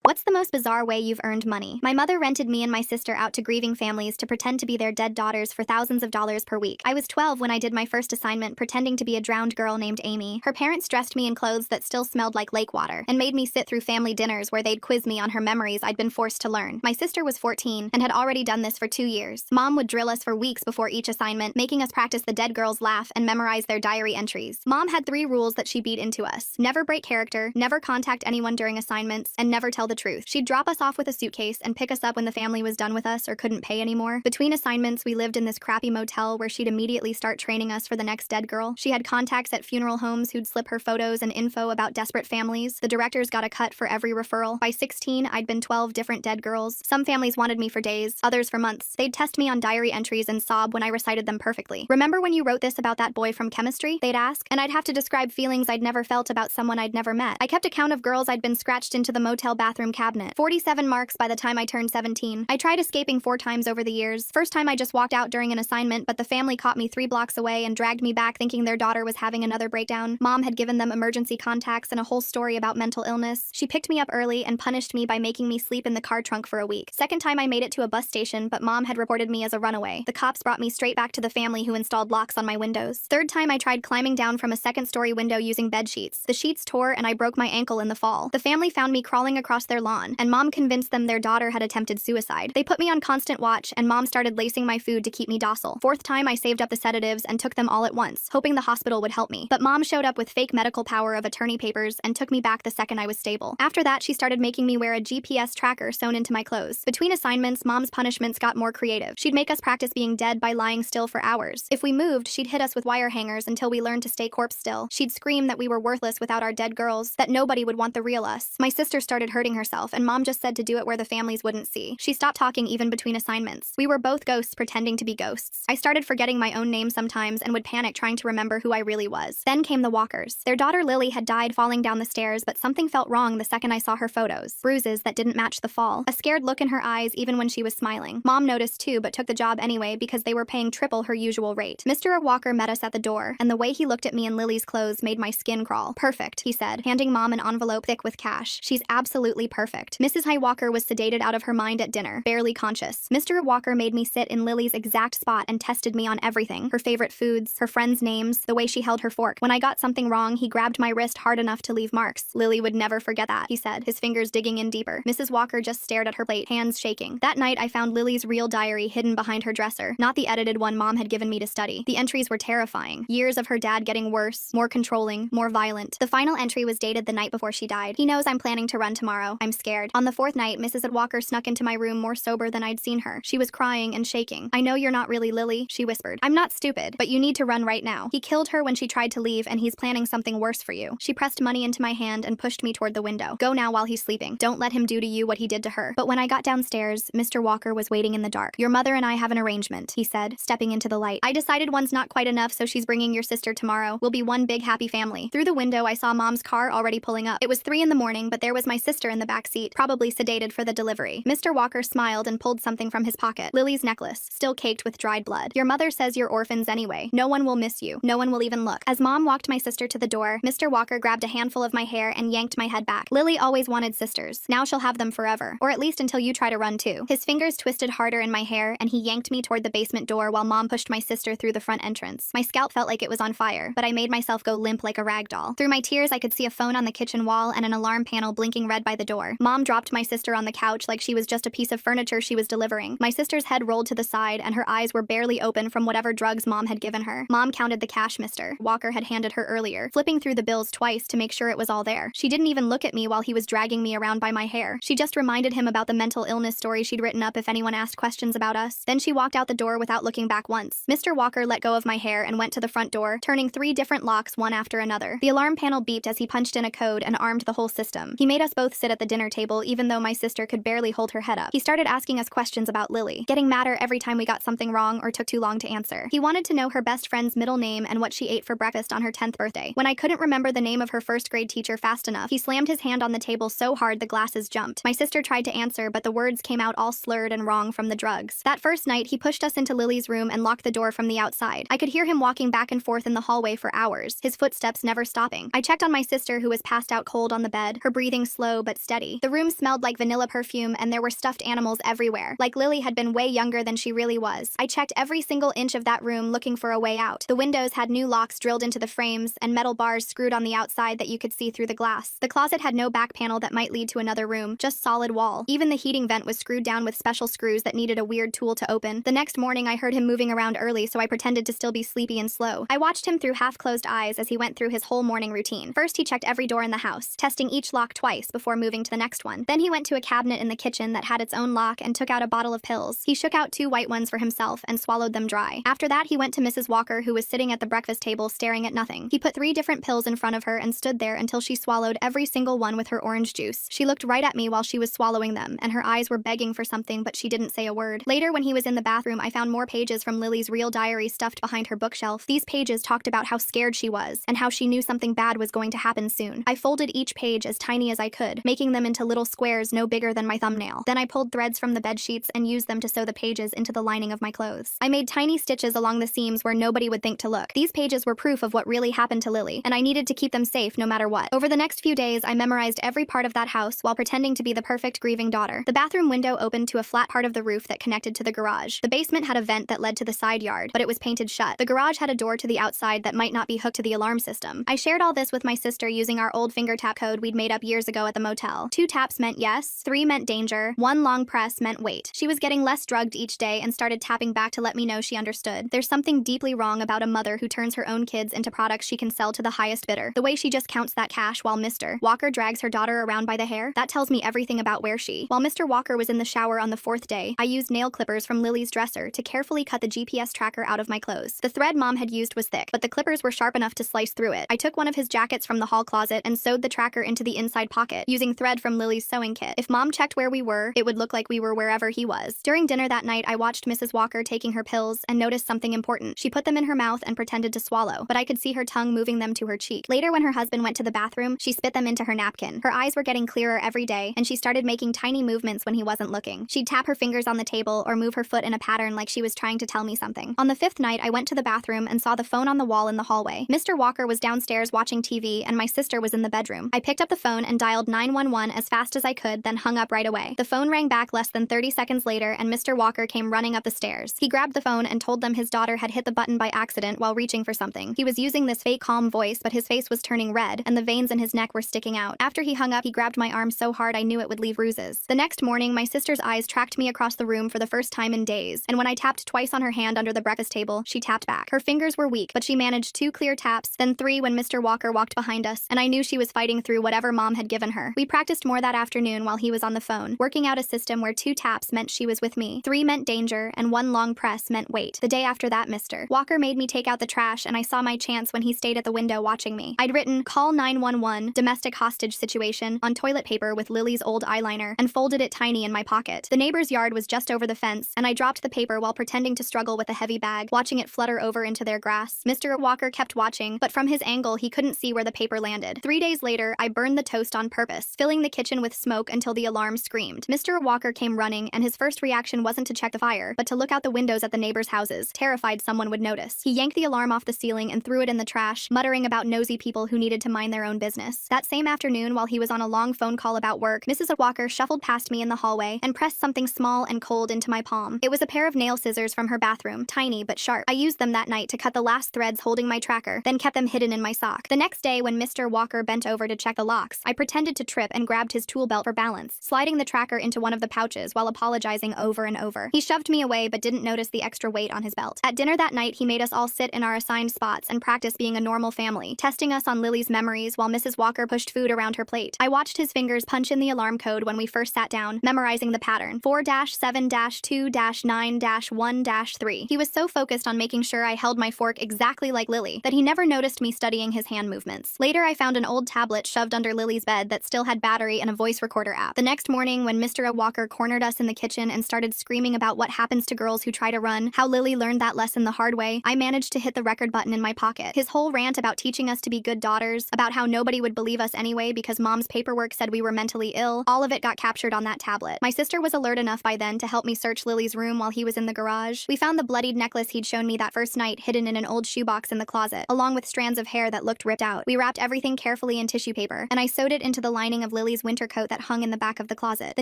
What's the most bizarre way you've earned money? My mother rented me and my sister out to grieving families to pretend to be their dead daughters for thousands of dollars per week. I was 12 when I did my first assignment pretending to be a drowned girl named Amy. Her parents dressed me in clothes that still smelled like lake water and made me sit through family dinners where they'd quiz me on her memories I'd been forced to learn. My sister was 14 and had already done this for 2 years. Mom would drill us for weeks before each assignment, making us practice the dead girls' laugh and memorize their diary entries. Mom had 3 rules that she beat into us: never break character, never contact anyone during assignments, and never tell the truth. She'd drop us off with a suitcase and pick us up when the family was done with us or couldn't pay anymore. Between assignments, we lived in this crappy motel where she'd immediately start training us for the next dead girl. She had contacts at funeral homes who'd slip her photos and info about desperate families. The directors got a cut for every referral. By 16, I'd been 12 different dead girls. Some families wanted me for days, others for months. They'd test me on diary entries and sob when I recited them perfectly. "Remember when you wrote this about that boy from chemistry?" they'd ask, and I'd have to describe feelings I'd never felt about someone I'd never met. I kept a count of girls I'd been scratched into the motel bathroom cabinet. 47 marks by the time I turned 17. I tried escaping 4 times over the years. First time I just walked out during an assignment, but the family caught me 3 blocks away and dragged me back thinking their daughter was having another breakdown. Mom had given them emergency contacts and a whole story about mental illness. She picked me up early and punished me by making me sleep in the car trunk for a week. Second time I made it to a bus station, but Mom had reported me as a runaway. The cops brought me straight back to the family who installed locks on my windows. Third time I tried climbing down from a second-story window using bed sheets. The sheets tore and I broke my ankle in the fall. The family found me crawling across their lawn, and Mom convinced them their daughter had attempted suicide. They put me on constant watch, and Mom started lacing my food to keep me docile. Fourth time I saved up the sedatives and took them all at once, hoping the hospital would help me. But Mom showed up with fake medical power of attorney papers and took me back the second I was stable. After that, she started making me wear a GPS tracker sewn into my clothes. Between assignments, Mom's punishments got more creative. She'd make us practice being dead by lying still for hours. If we moved, she'd hit us with wire hangers until we learned to stay corpse still. She'd scream that we were worthless without our dead girls, that nobody would want the real us. My sister started hurting herself, and Mom just said to do it where the families wouldn't see. She stopped talking even between assignments. We were both ghosts pretending to be ghosts. I started forgetting my own name sometimes and would panic trying to remember who I really was. Then came the Walkers. Their daughter Lily had died falling down the stairs, but something felt wrong the second I saw her photos. Bruises that didn't match the fall. A scared look in her eyes even when she was smiling. Mom noticed too, but took the job anyway because they were paying triple her usual rate. Mr. Walker met us at the door, and the way he looked at me in Lily's clothes made my skin crawl. "Perfect," he said, handing Mom an envelope thick with cash. "She's absolutely perfect." Mrs. Walker was sedated out of her mind at dinner, barely conscious. Mr. Walker made me sit in Lily's exact spot and tested me on everything: her favorite foods, her friends' names, the way she held her fork. When I got something wrong, he grabbed my wrist hard enough to leave marks. "Lily would never forget that," he said, his fingers digging in deeper. Mrs. Walker just stared at her plate, hands shaking. That night, I found Lily's real diary hidden behind her dresser, not the edited one Mom had given me to study. The entries were terrifying. Years of her dad getting worse, more controlling, more violent. The final entry was dated the night before she died. "He knows I'm planning to run tomorrow. I'm scared." On the 4th night, Mrs. Walker snuck into my room more sober than I'd seen her. She was crying and shaking. "I know you're not really Lily," she whispered. "I'm not stupid, but you need to run right now. He killed her when she tried to leave, and he's planning something worse for you." She pressed money into my hand and pushed me toward the window. "Go now while he's sleeping. Don't let him do to you what he did to her." But when I got downstairs, Mr. Walker was waiting in the dark. "Your mother and I have an arrangement," he said, stepping into the light. "I decided one's not quite enough, so she's bringing your sister tomorrow. We'll be one big happy family." Through the window, I saw Mom's car already pulling up. It was 3 in the morning, but there was my sister in the back seat, probably sedated for the delivery. Mr. Walker smiled and pulled something from his pocket. Lily's necklace, still caked with dried blood. "Your mother says you're orphans anyway. No one will miss you. No one will even look." As Mom walked my sister to the door, Mr. Walker grabbed a handful of my hair and yanked my head back. "Lily always wanted sisters. Now she'll have them forever. Or at least until you try to run too." His fingers twisted harder in my hair, and he yanked me toward the basement door while Mom pushed my sister through the front entrance. My scalp felt like it was on fire, but I made myself go limp like a rag doll. Through my tears, I could see a phone on the kitchen wall and an alarm panel blinking red by the door. Mom dropped my sister on the couch like she was just a piece of furniture she was delivering. My sister's head rolled to the side, and her eyes were barely open from whatever drugs Mom had given her. Mom counted the cash Mr. Walker had handed her earlier, flipping through the bills twice to make sure it was all there. She didn't even look at me while he was dragging me around by my hair. She just reminded him about the mental illness story she'd written up if anyone asked questions about us. Then she walked out the door without looking back once. Mr. Walker let go of my hair and went to the front door, turning 3 different locks one after another. The alarm panel beeped as he punched in a code and armed the whole system. He made us both sit at the dinner table even though my sister could barely hold her head up. He started asking us questions about Lily, getting madder every time we got something wrong or took too long to answer. He wanted to know her best friend's middle name and what she ate for breakfast on her 10th birthday. When I couldn't remember the name of her first grade teacher fast enough, he slammed his hand on the table so hard the glasses jumped. My sister tried to answer, but the words came out all slurred and wrong from the drugs. That first night, he pushed us into Lily's room and locked the door from the outside. I could hear him walking back and forth in the hallway for hours, his footsteps never stopping. I checked on my sister, who was passed out cold on the bed, her breathing slow but steady machete. The room smelled like vanilla perfume and there were stuffed animals everywhere, like Lily had been way younger than she really was. I checked every single inch of that room looking for a way out. The windows had new locks drilled into the frames and metal bars screwed on the outside that you could see through the glass. The closet had no back panel that might lead to another room, just solid wall. Even the heating vent was screwed down with special screws that needed a weird tool to open. The next morning I heard him moving around early, so I pretended to still be sleepy and slow. I watched him through half-closed eyes as he went through his whole morning routine. First, he checked every door in the house, testing each lock twice before moving to the next one. Then he went to a cabinet in the kitchen that had its own lock and took out a bottle of pills. He shook out 2 white ones for himself and swallowed them dry. After that, he went to Mrs. Walker, who was sitting at the breakfast table staring at nothing. He put 3 different pills in front of her and stood there until she swallowed every single one with her orange juice. She looked right at me while she was swallowing them, and her eyes were begging for something, but she didn't say a word. Later, when he was in the bathroom, I found more pages from Lily's real diary stuffed behind her bookshelf. These pages talked about how scared she was and how she knew something bad was going to happen soon. I folded each page as tiny as I could, making them into little squares no bigger than my thumbnail. Then I pulled threads from the bed sheets and used them to sew the pages into the lining of my clothes. I made tiny stitches along the seams where nobody would think to look. These pages were proof of what really happened to Lily, and I needed to keep them safe no matter what. Over the next few days, I memorized every part of that house while pretending to be the perfect grieving daughter. The bathroom window opened to a flat part of the roof that connected to the garage. The basement had a vent that led to the side yard, but it was painted shut. The garage had a door to the outside that might not be hooked to the alarm system. I shared all this with my sister using our old finger tap code we'd made up years ago at the motel. 2 taps meant yes, 3 meant danger, 1 long press meant wait. She was getting less drugged each day and started tapping back to let me know she understood. There's something deeply wrong about a mother who turns her own kids into products she can sell to the highest bidder. The way she just counts that cash while Mr. Walker drags her daughter around by the hair, that tells me everything about where while Mr. Walker was in the shower on the 4th day, I used nail clippers from Lily's dresser to carefully cut the GPS tracker out of my clothes. The thread Mom had used was thick, but the clippers were sharp enough to slice through it. I took one of his jackets from the hall closet and sewed the tracker into the inside pocket, using thread from Lily's sewing kit. If Mom checked where we were, it would look like we were wherever he was. During dinner that night, I watched Mrs. Walker taking her pills and noticed something important. She put them in her mouth and pretended to swallow, but I could see her tongue moving them to her cheek. Later, when her husband went to the bathroom, she spit them into her napkin. Her eyes were getting clearer every day, and she started making tiny movements when he wasn't looking. She'd tap her fingers on the table or move her foot in a pattern like she was trying to tell me something. On the 5th night, I went to the bathroom and saw the phone on the wall in the hallway. Mr. Walker was downstairs watching TV and my sister was in the bedroom. I picked up the phone and dialed 911 as fast as I could, then hung up right away. The phone rang back less than 30 seconds later and Mr. Walker came running up the stairs. He grabbed the phone and told them his daughter had hit the button by accident while reaching for something. He was using this fake calm voice, but his face was turning red and the veins in his neck were sticking out. After he hung up, he grabbed my arm so hard I knew it would leave bruises. The next morning, my sister's eyes tracked me across the room for the first time in days, and when I tapped twice on her hand under the breakfast table, she tapped back. Her fingers were weak, but she managed 2 clear taps, then 3 when Mr. Walker walked behind us, and I knew she was fighting through whatever Mom had given her. We practiced more that afternoon while he was on the phone, working out a system where 2 taps meant she was with me, 3 meant danger, and 1 long press meant wait. The day after that, Mr. Walker made me take out the trash, and I saw my chance when he stayed at the window watching me. I'd written, "Call 911, domestic hostage situation," on toilet paper with Lily's old eyeliner, and folded it tiny in my pocket. The neighbor's yard was just over the fence, and I dropped the paper while pretending to struggle with a heavy bag, watching it flutter over into their grass. Mr. Walker kept watching, but from his angle, he couldn't see where the paper landed. 3 days later, I burned the toast on purpose, filling the kitchen with smoke until the alarm screamed. Mr. Walker came running, and his first reaction wasn't to check the fire, but to look out the windows at the neighbors' houses, terrified someone would notice. He yanked the alarm off the ceiling and threw it in the trash, muttering about nosy people who needed to mind their own business. That same afternoon, while he was on a long phone call about work, Mrs. Walker shuffled past me in the hallway and pressed something small and cold into my palm. It was a pair of nail scissors from her bathroom, tiny but sharp. I used them that night to cut the last threads holding my tracker, then kept them hidden in my sock. The next day, when Mr. Walker bent over to check the locks, I pretended to trip and grabbed his tool belt for balance, sliding the tracker into one of the pouches while apologizing over and over. He shoved me away but didn't notice the extra weight on his belt. At dinner that night, he made us all sit in our assigned spots and practice being a normal family, testing us on Lily's memories while Mrs. Walker pushed food around her plate. I watched his fingers punch in the alarm code when we first sat down, memorizing the pattern, 4-7-2-9-1-3. He was so focused on making sure I held my fork exactly like Lily that he never noticed me studying his hand movements. Later, I found an old tablet shoved under Lily's bed that still had battery and a voice recorder app. The next morning, when Mr. Walker cornered us in the kitchen and started screaming about what happens to girls who try to run, how Lily learned that lesson the hard way, I managed to hit the record button in my pocket. His whole rant about teaching us to be good daughters, about how nobody would believe us anyway because Mom's paperwork said we were mentally ill, all of it got captured on that tablet. My sister was alert enough by then to help me search Lily's room while he was in the garage. We found the bloodied necklace he'd shown me that first night hidden in an old shoebox in the closet, along with strands of hair that looked ripped out. We wrapped everything carefully in tissue paper, and I sewed it into the lining of Lily's Lily's winter coat that hung in the back of the closet. The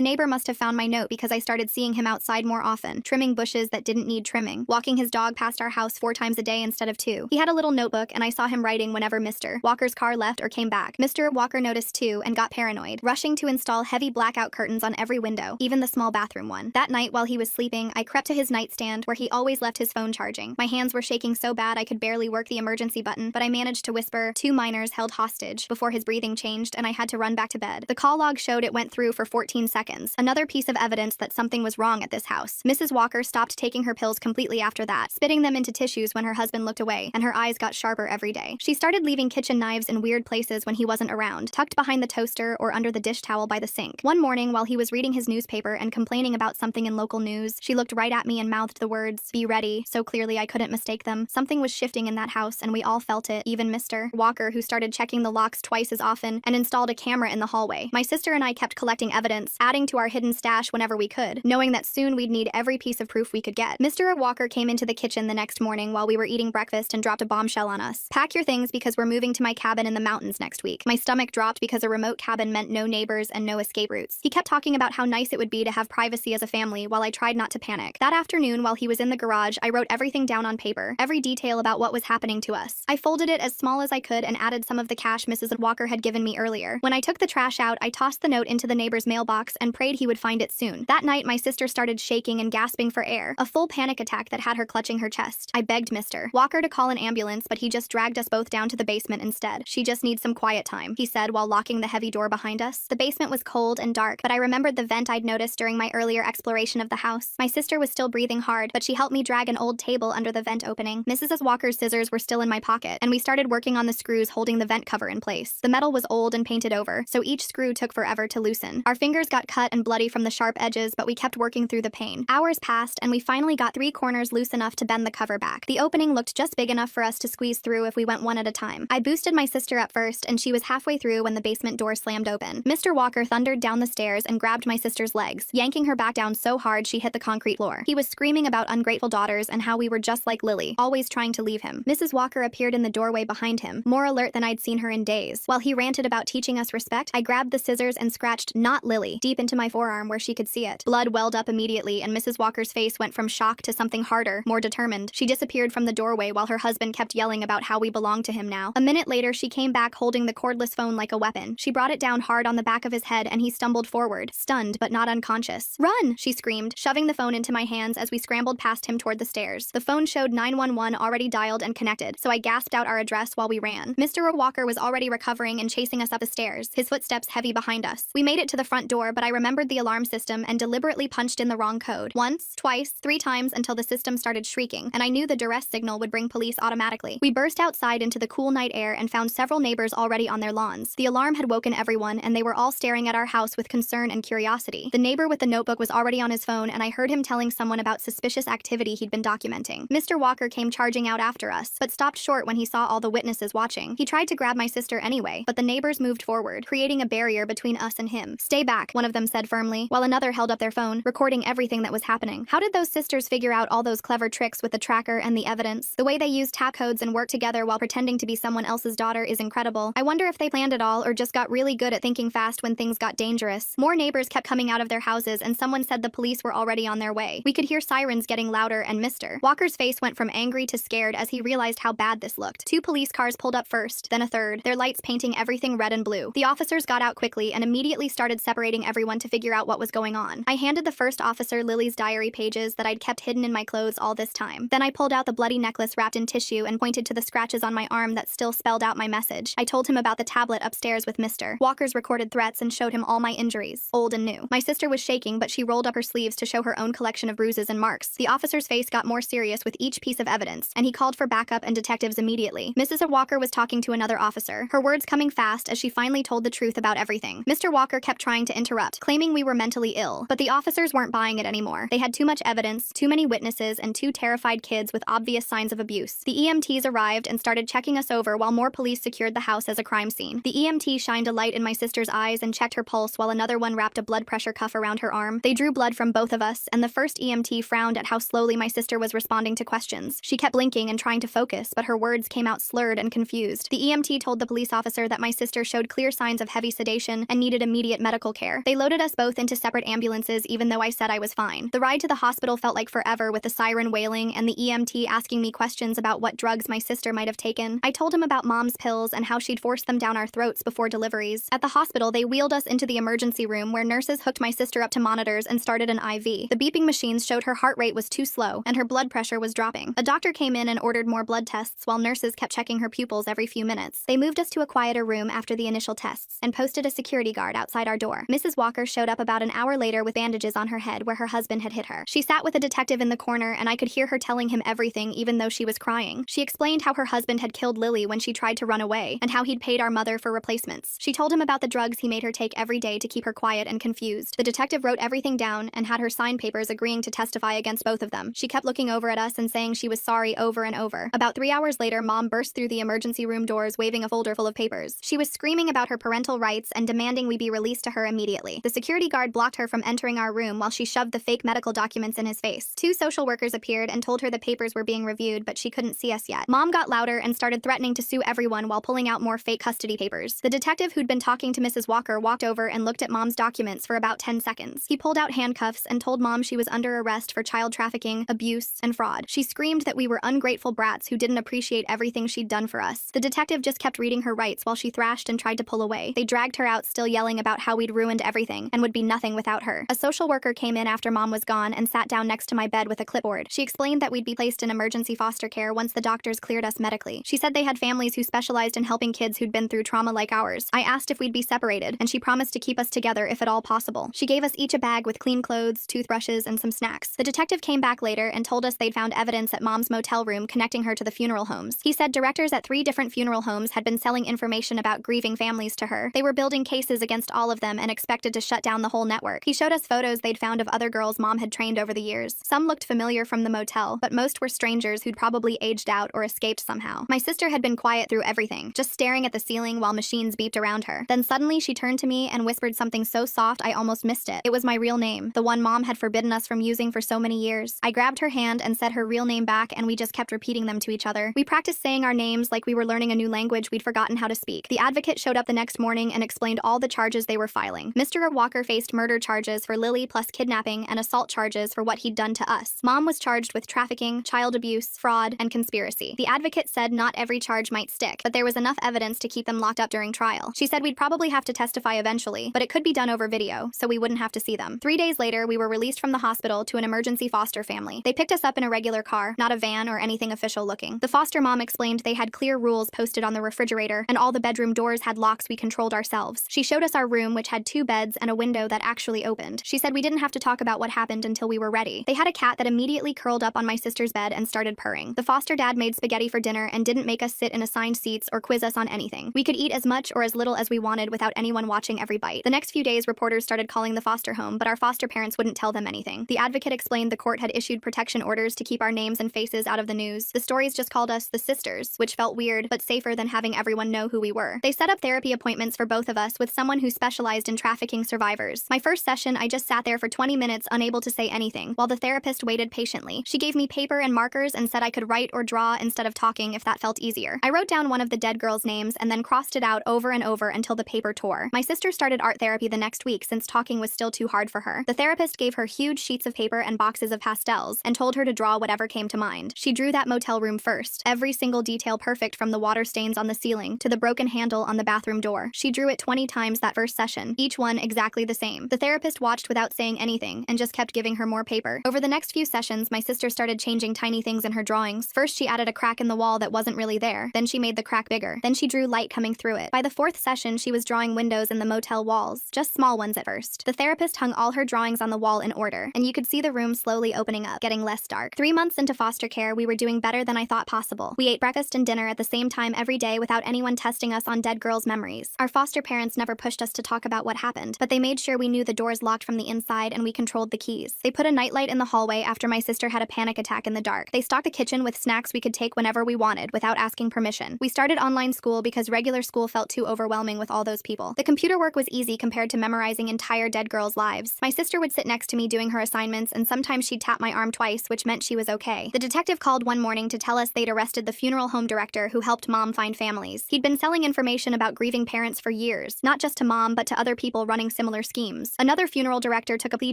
neighbor must have found my note because I started seeing him outside more often, trimming bushes that didn't need trimming, walking his dog past our house 4 times a day instead of 2. He had a little notebook, and I saw him writing whenever Mr. Walker's car left or came back. Mr. Walker noticed too and got paranoid, rushing to install heavy blackout curtains on every window, even the small bathroom one. That night, while he was sleeping, I crept to his nightstand where he always left his phone charging. My hands were shaking so bad I could barely work the emergency button, but I managed to whisper, "2 minors held hostage," before his breathing changed and I had to run back to bed. The call log showed it went through for 14 seconds. Another piece of evidence that something was wrong at this house. Mrs. Walker stopped taking her pills completely after that, spitting them into tissues when her husband looked away, and her eyes got sharper every day. She started leaving kitchen knives in weird places when he wasn't around, tucked behind the toaster or under the dish towel by the sink. One morning, while he was reading his newspaper and complaining about something in local news, she looked right at me and mouthed the words, "Be ready," so clearly I couldn't mistake them. Something was shifting in that house, and we all felt it, even Mr. Walker, who started checking the locks twice as often and installed a camera in the hallway. My sister and I kept collecting evidence, adding to our hidden stash whenever we could, knowing that soon we'd need every piece of proof we could get. Mr. Walker came into the kitchen the next morning while we were eating breakfast and dropped a bombshell on us. "Pack your things because we're moving to my cabin in the mountains next week." My stomach dropped because a remote cabin meant no neighbors and no escape routes. He kept talking about how nice it would be to have privacy as a family while I tried not to panic. That afternoon, while he was in the garage, I wrote everything down on paper, every detail about what was happening to us. I folded it as small as I could and added some of the cash Mrs. Walker had given me earlier. When I took the trash out, I tossed the note into the neighbor's mailbox and prayed he would find it soon. That night, my sister started shaking and gasping for air, a full panic attack that had her clutching her chest. I begged Mr. Walker to call an ambulance, but he just dragged us both down to the basement instead. "She just needs some quiet time," he said while locking the heavy door behind us. The basement was cold and dark, but I remembered the vent I'd noticed during my earlier exploration of the house. My sister was still breathing hard, but she helped me drag an old table under the vent opening. Mrs. Walker's scissors were still in my pocket, and we started working on the screws holding the vent cover in place. The metal was old and painted over, so each screw took forever to loosen. Our fingers got cut and bloody from the sharp edges, but we kept working through the pain. Hours passed, and we finally got 3 corners loose enough to bend the cover back. The opening looked just big enough for us to squeeze through if we went one at a time. I boosted my sister up first, and she was halfway through when the basement door slammed open. Mr. Walker thundered down the stairs and grabbed my sister's legs, yanking her back down so hard she hit the concrete floor. He was screaming about ungrateful daughters and how we were just like Lily, always trying to leave him. Mrs. Walker appeared in the doorway behind him, more alert than I'd seen her in days. While he ranted about teaching us respect, I grabbed the scissors and scratched "Not Lily" deep into my forearm where she could see it. Blood welled up immediately, and Mrs. Walker's face went from shock to something harder, more determined. She disappeared from the doorway while her husband kept yelling about how we belonged to him now. A minute later, she came back holding the cordless phone like a weapon. She brought it down hard on the back of his head, and he stumbled forward, stunned but not unconscious. "Run!" she screamed, shoving the phone into my hands as we scrambled past him toward the stairs. The phone showed 911 already dialed and connected, so I gasped out our address while we ran. Mr. Walker was already recovering and chasing us up the stairs, his footsteps heavy behind us. We made it to the front door, but I remembered the alarm system and deliberately punched in the wrong code. Once, twice, 3 times until the system started shrieking, and I knew the duress signal would bring police automatically. We burst outside into the cool night air and found several neighbors already on their lawns. The alarm had woken everyone, and they were all staring at our house with concern and curiosity. The neighbor with the notebook was already on his phone, and I heard him telling someone about suspicious activity he'd been documenting. Mr. Walker came charging out after us, but stopped short when he saw all the witnesses watching. He tried to grab my sister anyway, but the neighbors moved forward, creating a barrier between us and him. "Stay back," one of them said firmly, while another held up their phone, recording everything that was happening. How did those sisters figure out all those clever tricks with the tracker and the evidence? The way they used tap codes and worked together while pretending to be someone else's daughter is incredible. I wonder if they planned it all or just got really good at thinking fast when things got dangerous. More neighbors kept coming out of their houses, and someone said the police were already on their way. We could hear sirens getting louder, and Mr. Walker's face went from angry to scared as he realized how bad this looked. 2 police cars pulled up first, then a third, their lights painting everything red and blue. The officers got out quickly and immediately started separating everyone to figure out what was going on. I handed the first officer Lily's diary pages that I'd kept hidden in my clothes all this time. Then I pulled out the bloody necklace wrapped in tissue and pointed to the scratches on my arm that still spelled out my message. I told him about the tablet upstairs with Mr. Walker's recorded threats and showed him all my injuries, old and new. My sister was shaking, but she rolled up her sleeves to show her own collection of bruises and marks. The officer's face got more serious with each piece of evidence, and he called for backup and detectives immediately. Mrs. Walker was talking to another officer, her words coming fast as she finally told the truth about everything. Mr. Walker kept trying to interrupt, claiming we were mentally ill, but the officers weren't buying it anymore. They had too much evidence, too many witnesses, and 2 terrified kids with obvious signs of abuse. The EMTs arrived and started checking us over while more police secured the house as a crime scene. The EMT shined a light in my sister's eyes and checked her pulse while another one wrapped a blood pressure cuff around her arm. They drew blood from both of us, and the first EMT frowned at how slowly my sister was responding to questions. She kept blinking and trying to focus, but her words came out slurred and confused. The EMT told the police officer that my sister showed clear signs of heavy sedation radiation and needed immediate medical care. They loaded us both into separate ambulances even though I said I was fine. The ride to the hospital felt like forever with the siren wailing and the EMT asking me questions about what drugs my sister might have taken. I told him about mom's pills and how she'd forced them down our throats before deliveries. At the hospital, they wheeled us into the emergency room where nurses hooked my sister up to monitors and started an IV. The beeping machines showed her heart rate was too slow and her blood pressure was dropping. A doctor came in and ordered more blood tests while nurses kept checking her pupils every few minutes. They moved us to a quieter room after the initial tests and posted a security guard outside our door. Mrs. Walker showed up about an hour later with bandages on her head where her husband had hit her. She sat with a detective in the corner and I could hear her telling him everything even though she was crying. She explained how her husband had killed Lily when she tried to run away and how he'd paid our mother for replacements. She told him about the drugs he made her take every day to keep her quiet and confused. The detective wrote everything down and had her sign papers agreeing to testify against both of them. She kept looking over at us and saying she was sorry over and over. About 3 hours later, Mom burst through the emergency room doors waving a folder full of papers. She was screaming about her parental rights and demanding we be released to her immediately. The security guard blocked her from entering our room while she shoved the fake medical documents in his face. 2 social workers appeared and told her the papers were being reviewed, but she couldn't see us yet. Mom got louder and started threatening to sue everyone while pulling out more fake custody papers. The detective who'd been talking to Mrs. Walker walked over and looked at Mom's documents for about 10 seconds. He pulled out handcuffs and told Mom she was under arrest for child trafficking, abuse, and fraud. She screamed that we were ungrateful brats who didn't appreciate everything she'd done for us. The detective just kept reading her rights while she thrashed and tried to pull away. They dragged her out, still yelling about how we'd ruined everything and would be nothing without her. A social worker came in after Mom was gone and sat down next to my bed with a clipboard. She explained that we'd be placed in emergency foster care once the doctors cleared us medically. She said they had families who specialized in helping kids who'd been through trauma like ours. I asked if we'd be separated, and she promised to keep us together if at all possible. She gave us each a bag with clean clothes, toothbrushes, and some snacks. The detective came back later and told us they'd found evidence at Mom's motel room connecting her to the funeral homes. He said directors at 3 different funeral homes had been selling information about grieving families to her. They were building cases against all of them and expected to shut down the whole network. He showed us photos they'd found of other girls Mom had trained over the years. Some looked familiar from the motel, but most were strangers who'd probably aged out or escaped somehow. My sister had been quiet through everything, just staring at the ceiling while machines beeped around her. Then suddenly she turned to me and whispered something so soft I almost missed it. It was my real name, the one Mom had forbidden us from using for so many years. I grabbed her hand and said her real name back, and we just kept repeating them to each other. We practiced saying our names like we were learning a new language we'd forgotten how to speak. The advocate showed up the next morning and explained all the charges they were filing. Mr. Walker faced murder charges for Lily plus kidnapping and assault charges for what he'd done to us. Mom was charged with trafficking, child abuse, fraud, and conspiracy. The advocate said not every charge might stick, but there was enough evidence to keep them locked up during trial. She said we'd probably have to testify eventually, but it could be done over video, so we wouldn't have to see them. 3 days later, we were released from the hospital to an emergency foster family. They picked us up in a regular car, not a van or anything official looking. The foster mom explained they had clear rules posted on the refrigerator, and all the bedroom doors had locks we controlled ourselves. She showed us our room, which had 2 beds and a window that actually opened. She said we didn't have to talk about what happened until we were ready. They had a cat that immediately curled up on my sister's bed and started purring. The foster dad made spaghetti for dinner and didn't make us sit in assigned seats or quiz us on anything. We could eat as much or as little as we wanted without anyone watching every bite. The next few days, reporters started calling the foster home, but our foster parents wouldn't tell them anything. The advocate explained the court had issued protection orders to keep our names and faces out of the news. The stories just called us the sisters, which felt weird but safer than having everyone know who we were. They set up therapy appointments for both of us with someone who specialized in trafficking survivors. My first session, I just sat there for 20 minutes unable to say anything, while the therapist waited patiently. She gave me paper and markers and said I could write or draw instead of talking if that felt easier. I wrote down one of the dead girls' names and then crossed it out over and over until the paper tore. My sister started art therapy the next week since talking was still too hard for her. The therapist gave her huge sheets of paper and boxes of pastels and told her to draw whatever came to mind. She drew that motel room first, every single detail perfect from the water stains on the ceiling to the broken handle on the bathroom door. She drew it 20 times that first session, each one exactly the same. The therapist watched without saying anything and just kept giving her more paper. Over the next few sessions, my sister started changing tiny things in her drawings. First, she added a crack in the wall that wasn't really there. Then she made the crack bigger. Then she drew light coming through it. By the 4th session, she was drawing windows in the motel walls, just small ones at first. The therapist hung all her drawings on the wall in order, and you could see the room slowly opening up, getting less dark. 3 months into foster care, we were doing better than I thought possible. We ate breakfast and dinner at the same time every day without anyone testing us on dead girls' memories. Our foster parents never pushed us to talk about what happened, but they made sure we knew the doors locked from the inside and we controlled the keys. They put a nightlight in the hallway after my sister had a panic attack in the dark. They stocked the kitchen with snacks we could take whenever we wanted without asking permission. We started online school because regular school felt too overwhelming with all those people. The computer work was easy compared to memorizing entire dead girls' lives. My sister would sit next to me doing her assignments, and sometimes she'd tap my arm twice, which meant she was okay. The detective called one morning to tell us they'd arrested the funeral home director who helped Mom find families. He'd been selling information about grieving parents for years years, not just to Mom but to other people running similar schemes. Another funeral director took a plea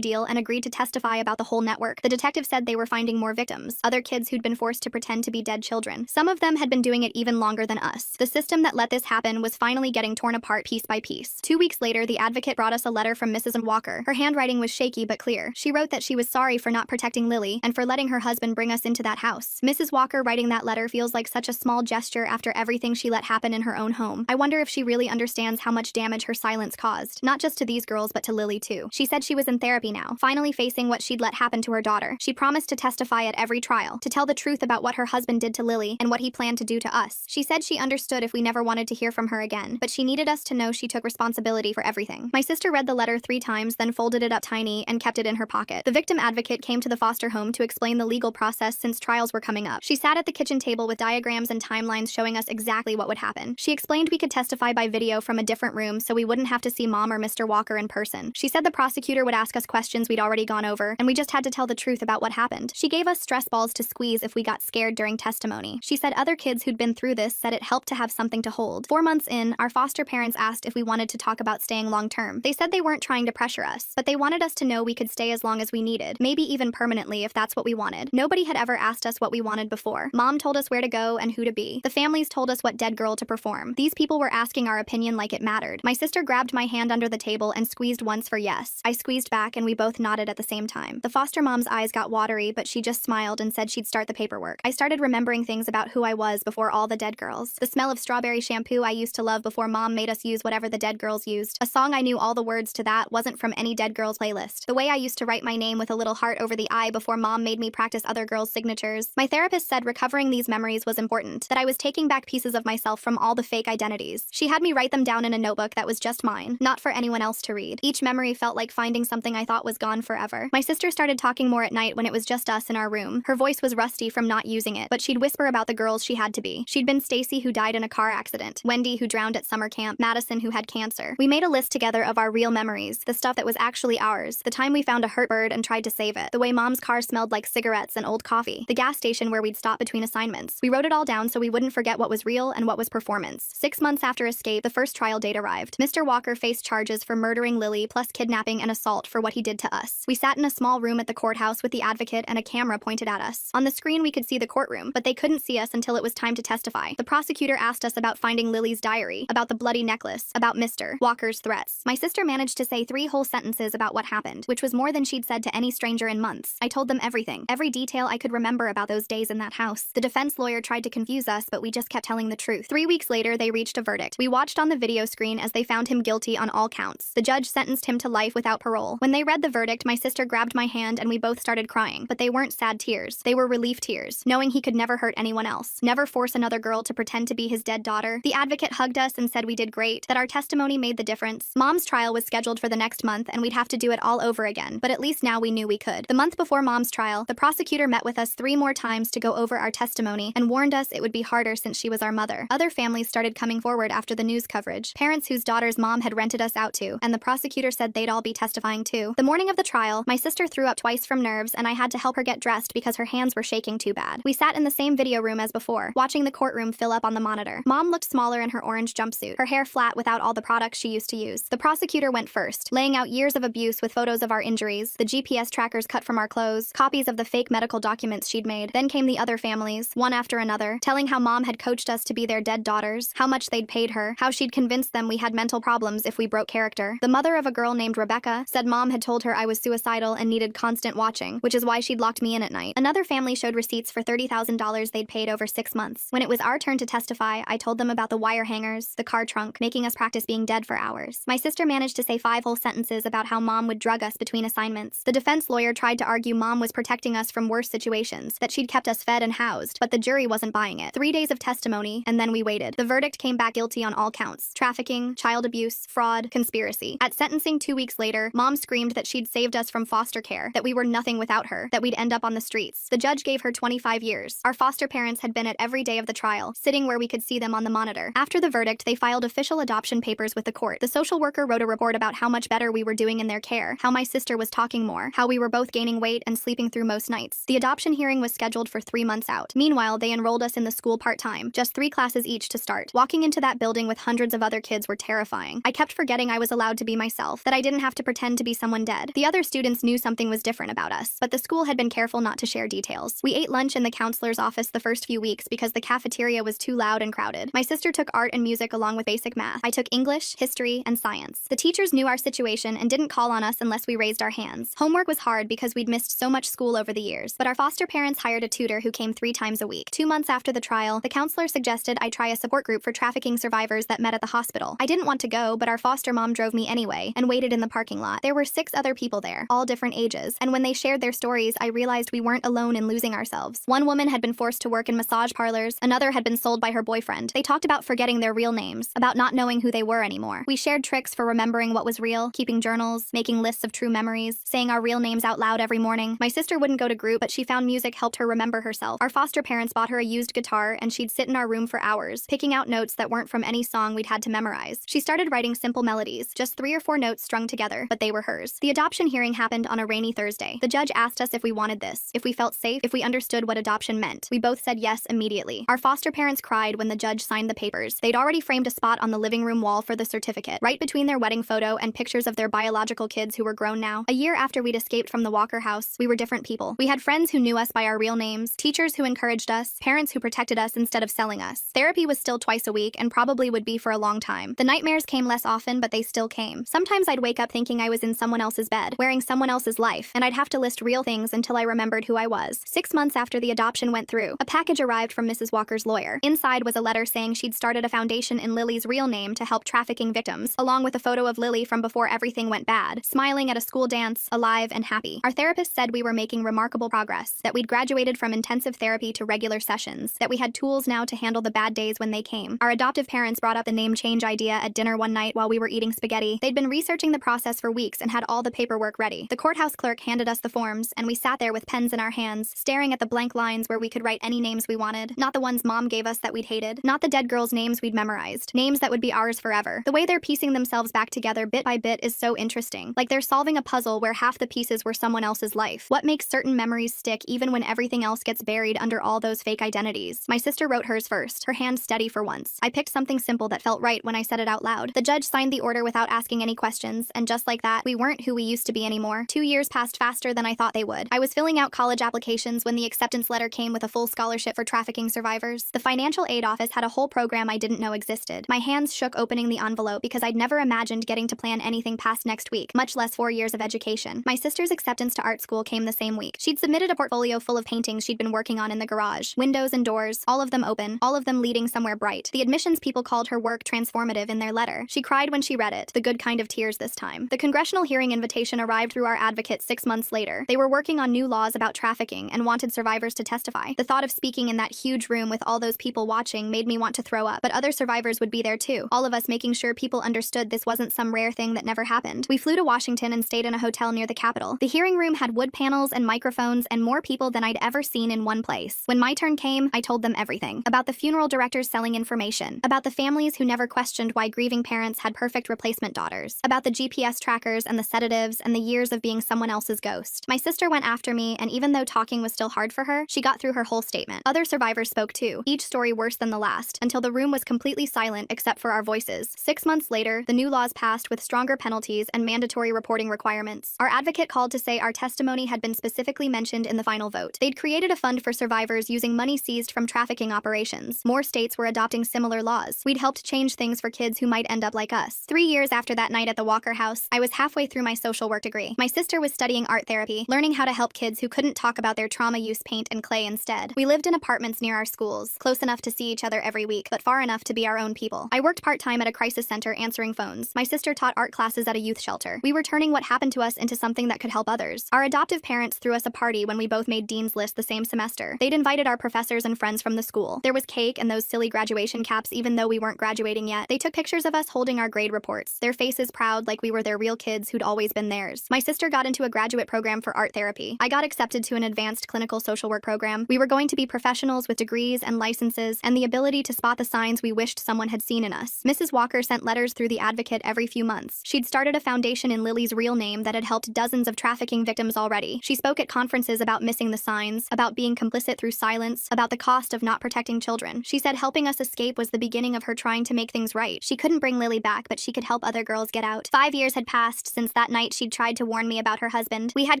deal and agreed to testify about the whole network. The detective said they were finding more victims, other kids who'd been forced to pretend to be dead children. Some of them had been doing it even longer than us. The system that let this happen was finally getting torn apart piece by piece. 2 weeks later, the advocate brought us a letter from Mrs. Walker. Her handwriting was shaky but clear. She wrote that she was sorry for not protecting Lily and for letting her husband bring us into that house. Mrs. Walker writing that letter feels like such a small gesture after everything she let happen in her own home. I wonder if she really understands how much damage her silence caused, not just to these girls but to Lily too. She said she was in therapy now, finally facing what she'd let happen to her daughter. She promised to testify at every trial, to tell the truth about what her husband did to Lily and what he planned to do to us. She said she understood if we never wanted to hear from her again, but she needed us to know she took responsibility for everything. My sister read the letter 3 times, then folded it up tiny and kept it in her pocket. The victim advocate came to the foster home to explain the legal process since trials were coming up. She sat at the kitchen table with diagrams and timelines showing us exactly what would happen. She explained we could testify by video from a different room so we wouldn't have to see Mom or Mr. Walker in person. She said the prosecutor would ask us questions we'd already gone over, and we just had to tell the truth about what happened. She gave us stress balls to squeeze if we got scared during testimony. She said other kids who'd been through this said it helped to have something to hold. 4 months in, our foster parents asked if we wanted to talk about staying long term. They said they weren't trying to pressure us, but they wanted us to know we could stay as long as we needed, maybe even permanently if that's what we wanted. Nobody had ever asked us what we wanted before. Mom told us where to go and who to be. The families told us what dead girl to perform. These people were asking our opinion like it mattered. My sister grabbed my hand under the table and squeezed once for yes. I squeezed back and we both nodded at the same time. The foster mom's eyes got watery, but she just smiled and said she'd start the paperwork. I started remembering things about who I was before all the dead girls. The smell of strawberry shampoo I used to love before Mom made us use whatever the dead girls used. A song I knew all the words to that wasn't from any dead girls playlist. The way I used to write my name with a little heart over the I before Mom made me practice other girls' signatures. My therapist said recovering these memories was important, that I was taking back pieces of myself from all the fake identities. She had me write them down in a notebook that was just mine, not for anyone else to read. Each memory felt like finding something I thought was gone forever. My sister started talking more at night when it was just us in our room. Her voice was rusty from not using it, but she'd whisper about the girls she had to be. She'd been Stacy who died in a car accident, Wendy who drowned at summer camp, Madison who had cancer. We made a list together of our real memories, the stuff that was actually ours, the time we found a hurt bird and tried to save it, the way Mom's car smelled like cigarettes and old coffee, the gas station where we'd stop between assignments. We wrote it all down so we wouldn't forget what was real and what was performance. 6 months after escape, the first trial date arrived. Mr. Walker faced charges for murdering Lily plus kidnapping and assault for what he did to us. We sat in a small room at the courthouse with the advocate and a camera pointed at us. On the screen we could see the courtroom, but they couldn't see us until it was time to testify. The prosecutor asked us about finding Lily's diary, about the bloody necklace, about Mr. Walker's threats. My sister managed to say 3 whole sentences about what happened, which was more than she'd said to any stranger in months. I told them everything, every detail I could remember about those days in that house. The defense lawyer tried to confuse us, but we just kept telling the truth. 3 weeks later, they reached a verdict. We watched on the video screen as they found him guilty on all counts. The judge sentenced him to life without parole. When they read the verdict, my sister grabbed my hand and we both started crying, but they weren't sad tears. They were relief tears, knowing he could never hurt anyone else, never force another girl to pretend to be his dead daughter. The advocate hugged us and said we did great, that our testimony made the difference. Mom's trial was scheduled for the next month and we'd have to do it all over again, but at least now we knew we could. The month before Mom's trial, the prosecutor met with us 3 more times to go over our testimony and warned us it would be harder since she was our mother. Other families started coming forward after the news coverage, parents whose daughters Mom had rented us out to, and the prosecutor said they'd all be testifying too. The morning of the trial, my sister threw up twice from nerves and I had to help her get dressed because her hands were shaking too bad. We sat in the same video room as before, watching the courtroom fill up on the monitor. Mom looked smaller in her orange jumpsuit, her hair flat without all the products she used to use. The prosecutor went first, laying out years of abuse with photos of our injuries, the GPS trackers cut from our clothes, copies of the fake medical documents she'd made. Then came the other families, one after another, telling how Mom had coached us to be their dead daughters, how much they'd paid her, how she'd convinced them we had mental problems if we broke character. The mother of a girl named Rebecca said Mom had told her I was suicidal and needed constant watching, which is why she'd locked me in at night. Another family showed receipts for $30,000 they'd paid over 6 months. When it was our turn to testify, I told them about the wire hangers, the car trunk, making us practice being dead for hours. My sister managed to say 5 whole sentences about how Mom would drug us between assignments. The defense lawyer tried to argue Mom was protecting us from worse situations, that she'd kept us fed and housed, but the jury wasn't buying it. 3 days of testimony, and then we waited. The verdict came back guilty on all counts: trafficking, child abuse, fraud, conspiracy. At sentencing 2 weeks later, Mom screamed that she'd saved us from foster care, that we were nothing without her, that we'd end up on the streets. The judge gave her 25 years. Our foster parents had been at every day of the trial, sitting where we could see them on the monitor. After the verdict, they filed official adoption papers with the court. The social worker wrote a report about how much better we were doing in their care, how my sister was talking more, how we were both gaining weight and sleeping through most nights. The adoption hearing was scheduled for 3 months out. Meanwhile, they enrolled us in the school part-time, just 3 classes each to start. Walking into that building with hundreds of other kids kids were terrifying. I kept forgetting I was allowed to be myself, that I didn't have to pretend to be someone dead. The other students knew something was different about us, but the school had been careful not to share details. We ate lunch in the counselor's office the first few weeks because the cafeteria was too loud and crowded. My sister took art and music along with basic math. I took English, history, and science. The teachers knew our situation and didn't call on us unless we raised our hands. Homework was hard because we'd missed so much school over the years, but our foster parents hired a tutor who came 3 times a week. 2 months after the trial, the counselor suggested I try a support group for trafficking survivors that met at the hospital. I didn't want to go, but our foster mom drove me anyway and waited in the parking lot. There were 6 other people there, all different ages, and when they shared their stories, I realized we weren't alone in losing ourselves. One woman had been forced to work in massage parlors, another had been sold by her boyfriend. They talked about forgetting their real names, about not knowing who they were anymore. We shared tricks for remembering what was real, keeping journals, making lists of true memories, saying our real names out loud every morning. My sister wouldn't go to group, but she found music helped her remember herself. Our foster parents bought her a used guitar, and she'd sit in our room for hours, picking out notes that weren't from any song we'd had to memorize. She started writing simple melodies, just 3 or 4 notes strung together, but they were hers. The adoption hearing happened on a rainy Thursday. The judge asked us if we wanted this, if we felt safe, if we understood what adoption meant. We both said yes immediately. Our foster parents cried when the judge signed the papers. They'd already framed a spot on the living room wall for the certificate, right between their wedding photo and pictures of their biological kids who were grown now. A year after we'd escaped from the Walker house, we were different people. We had friends who knew us by our real names, teachers who encouraged us, parents who protected us instead of selling us. Therapy was still twice a week and probably would be for a long time. The nightmares came less often, but they still came. Sometimes I'd wake up thinking I was in someone else's bed, wearing someone else's life, and I'd have to list real things until I remembered who I was. 6 months after the adoption went through, a package arrived from Mrs. Walker's lawyer. Inside was a letter saying she'd started a foundation in Lily's real name to help trafficking victims, along with a photo of Lily from before everything went bad, smiling at a school dance, alive and happy. Our therapist said we were making remarkable progress, that we'd graduated from intensive therapy to regular sessions, that we had tools now to handle the bad days when they came. Our adoptive parents brought up the name change idea at dinner one night while we were eating spaghetti. They'd been researching the process for weeks and had all the paperwork ready. The courthouse clerk handed us the forms, and we sat there with pens in our hands, staring at the blank lines where we could write any names we wanted, not the ones mom gave us that we'd hated, not the dead girls' names we'd memorized, names that would be ours forever. The way they're piecing themselves back together bit by bit is so interesting, like they're solving a puzzle where half the pieces were someone else's life. What makes certain memories stick even when everything else gets buried under all those fake identities? My sister wrote hers first, her hand steady for once. I picked something simple that felt right when I said it out loud. The judge signed the order without asking any questions, and just like that, we weren't who we used to be anymore. 2 years passed faster than I thought they would. I was filling out college applications when the acceptance letter came with a full scholarship for trafficking survivors. The financial aid office had a whole program I didn't know existed. My hands shook opening the envelope because I'd never imagined getting to plan anything past next week, much less 4 years of education. My sister's acceptance to art school came the same week. She'd submitted a portfolio full of paintings she'd been working on in the garage. Windows and doors, all of them open, all of them leading somewhere bright. The admissions people called her work transformative in their letter. She cried when she read it, the good kind of tears this time. The congressional hearing invitation arrived through our advocate 6 months later. They were working on new laws about trafficking and wanted survivors to testify. The thought of speaking in that huge room with all those people watching made me want to throw up, but other survivors would be there too, all of us making sure people understood this wasn't some rare thing that never happened. We flew to Washington and stayed in a hotel near the Capitol. The hearing room had wood panels and microphones and more people than I'd ever seen in one place. When my turn came, I told them everything. About the funeral directors selling information, about the families who never questioned why grieving parents had perfect replacement daughters, about the GPS trackers and the sedatives and the years of being someone else's ghost. My sister went after me, and even though talking was still hard for her, she got through her whole statement. Other survivors spoke too, each story worse than the last, until the room was completely silent except for our voices. 6 months later, the new laws passed with stronger penalties and mandatory reporting requirements. Our advocate called to say our testimony had been specifically mentioned in the final vote. They'd created a fund for survivors using money seized from trafficking operations. More states were adopting similar laws. We'd helped change things for kids who might end up like us. 3 years after that night at the Walker house, I was halfway through my social work degree. My sister was studying art therapy, learning how to help kids who couldn't talk about their trauma use paint and clay instead. We lived in apartments near our schools, close enough to see each other every week, but far enough to be our own people. I worked part-time at a crisis center answering phones. My sister taught art classes at a youth shelter. We were turning what happened to us into something that could help others. Our adoptive parents threw us a party when we both made Dean's List the same semester. They'd invited our professors and friends from the school. There was cake and those silly graduation caps even though we weren't graduating yet. They took pictures of us holding our grade reports, their faces proud like we were their real kids who'd always been theirs. My sister got into a graduate program for art therapy. I got accepted to an advanced clinical social work program. We were going to be professionals with degrees and licenses and the ability to spot the signs we wished someone had seen in us. Mrs. Walker sent letters through the advocate every few months. She'd started a foundation in Lily's real name that had helped dozens of trafficking victims already. She spoke at conferences about missing the signs, about being complicit through silence, about the cost of not protecting children. She said helping us escape was the beginning of her trying to make things right. right. She couldn't bring Lily back, but she could help other girls get out. 5 years had passed since that night she'd tried to warn me about her husband. We had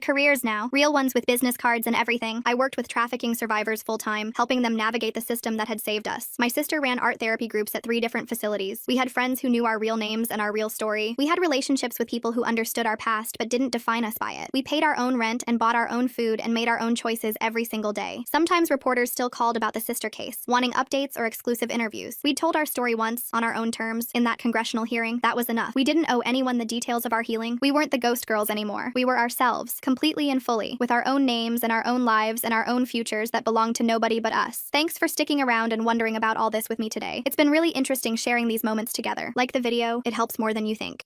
careers now, real ones with business cards and everything. I worked with trafficking survivors full-time, helping them navigate the system that had saved us. My sister ran art therapy groups at 3 different facilities. We had friends who knew our real names and our real story. We had relationships with people who understood our past but didn't define us by it. We paid our own rent and bought our own food and made our own choices every single day. Sometimes reporters still called about the sister case, wanting updates or exclusive interviews. We'd told our story once, on our own terms, in that congressional hearing. That was enough. We didn't owe anyone the details of our healing. We weren't the ghost girls anymore. We were ourselves, completely and fully, with our own names and our own lives and our own futures that belonged to nobody but us. Thanks for sticking around and wondering about all this with me today. It's been really interesting sharing these moments together. Like the video, it helps more than you think.